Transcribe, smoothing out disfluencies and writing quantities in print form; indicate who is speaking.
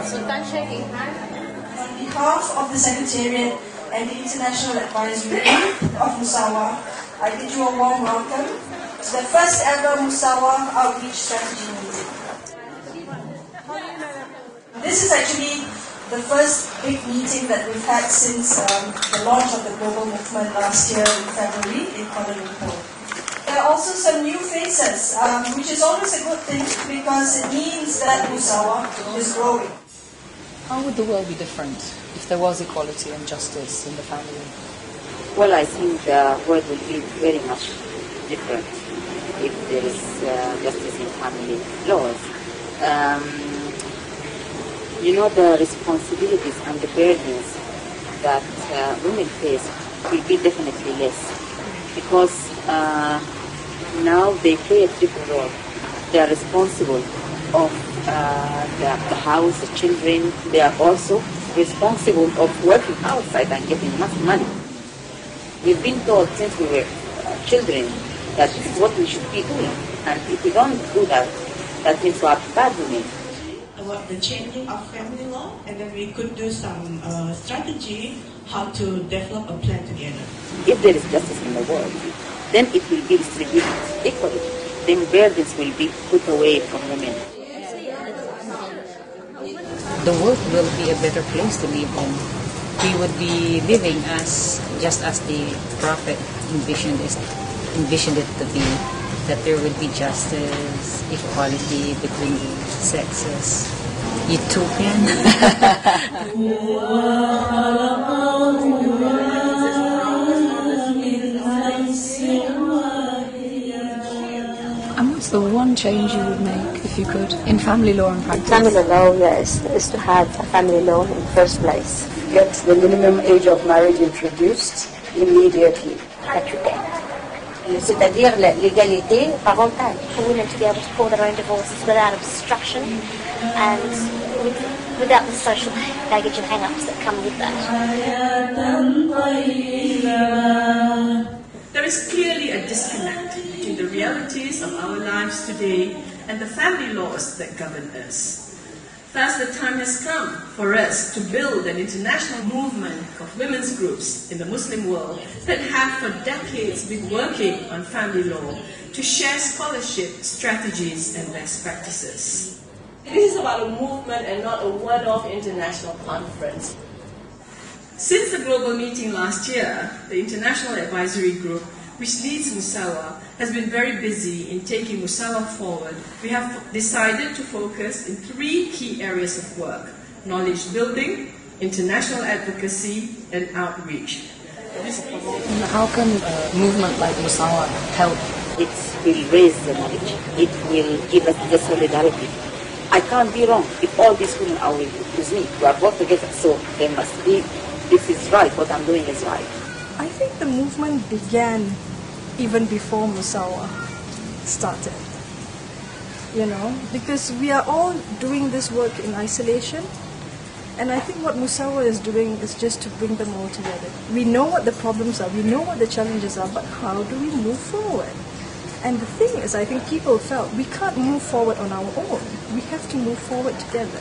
Speaker 1: Sultan shaking hand.
Speaker 2: On behalf of the Secretariat and the International Advisory Group of Musawa, I bid you a warm welcome to the first ever Musawa Outreach Strategy meeting. This is actually the first big meeting that we've had since the launch of the global movement last year in February in Kuala Lumpur. There are also some new faces, which is always a good thing because it means that Musawa is growing.
Speaker 3: How would the world be different if there was equality and justice in the family?
Speaker 4: Well, I think the world will be very much different if there is justice in family laws. You know, the responsibilities and the burdens that women face will be definitely less because now they play a triple role. They are responsible of the house, the children. They are also responsible of working outside and getting enough money. We've been told since we were children that this is what we should be doing, and if we don't do that, that means we are bad women.
Speaker 5: About the changing of family law, and then we could do some strategy how to develop a plan together.
Speaker 4: If there is justice in the world, then it will be distributed equally. Then burdens will be put away from women.
Speaker 3: The world will be a better place to live in. We would be living just as the Prophet envisioned it to be, that there would be justice, equality between the sexes. Utopian. And what's the one change you would make, if you could, in family law and practice?
Speaker 6: Family law, yes, is to have a family law in the first place.
Speaker 7: Get the minimum age of marriage introduced immediately.
Speaker 6: That you can. C'est-à-dire l'égalité parentale. For women to be able to call their own divorces without obstruction and without the social baggage and hang-ups that come with that.
Speaker 5: There is clearly a disconnect between the realities of our lives today and the family laws that govern us. Thus, the time has come for us to build an international movement of women's groups in the Muslim world that have for decades been working on family law to share scholarship, strategies, and best practices. This is about a movement and not a one-off international conference. Since the global meeting last year, the International Advisory Group, which leads Musawa, has been very busy in taking Musawa forward. We have decided to focus in 3 key areas of work: knowledge building, international advocacy, and outreach.
Speaker 3: How can a movement like Musawa help?
Speaker 4: It will raise the knowledge. It will give us the solidarity. I can't be wrong if all these women are with me. We are both together, so they must be, this is right, what I'm doing is right.
Speaker 8: I think the movement began even before Musawa started, you know, because we are all doing this work in isolation, and I think what Musawa is doing is just to bring them all together. We know what the problems are, we know what the challenges are, but how do we move forward? And the thing is, I think people felt we can't move forward on our own, we have to move forward together.